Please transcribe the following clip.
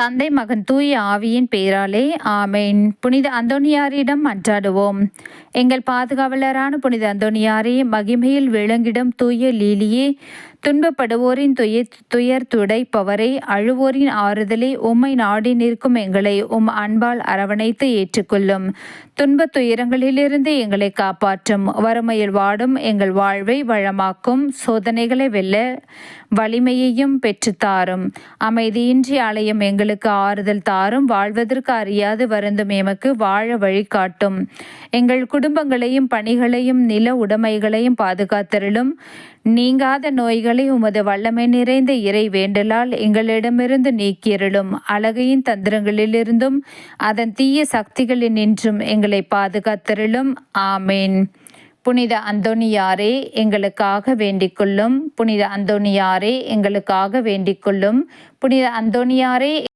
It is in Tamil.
தந்தை மகன் தூய ஆவியின் பெயராலே ஆமேன். புனித அந்தோனியாரிடம் மன்றாடுவோம். எங்கள் பாதுகாவலரான புனித அந்தோனியாரே, மகிமையில் விளங்கிடும் தூய லீலியே, துன்பப்படுவோரின் துயர் துடைப்பவரே, அழுவோரின் ஆறுதலே, உம்மை நாடி நிற்கும் எங்களை உம் அன்பால் அரவணைத்து ஏற்றுக்கொள்ளும். துன்பத் துயரங்களிலிருந்து எங்களை காப்பாற்றும். வறுமையில் வாடும் எங்கள் வாழ்வை வளமாக்கும். சோதனைகளை வெல்ல வலிமையையும் பெற்றுத்தாரும். அமைதியின்றி அலையும் எங்களுக்கு ஆறுதல் தாரும். வாழ்வதற்கு அறியாது வருந்தும் எமக்கு வாழ வழிகாட்டும். எங்கள் குடும்பங்களையும் பணிகளையும் நில உடைமைகளையும் பாதுகாத்தருளும். நீங்காத நோய்களை உமது வல்லமை நிறைந்த இறை வேண்டலால் எங்களிடமிருந்து நீக்கியருளும். அழகையின் தந்திரங்களிலிருந்தும் அதன் தீய சக்திகளினின்றும் எங்களை பாதுகாத்தருளும். ஆமேன். புனித அந்தோனியாரே, எங்களுக்காக வேண்டிக்கொள்ளும். புனித அந்தோனியாரே, எங்களுக்காக வேண்டிக்கொள்ளும். புனித அந்தோனியாரே,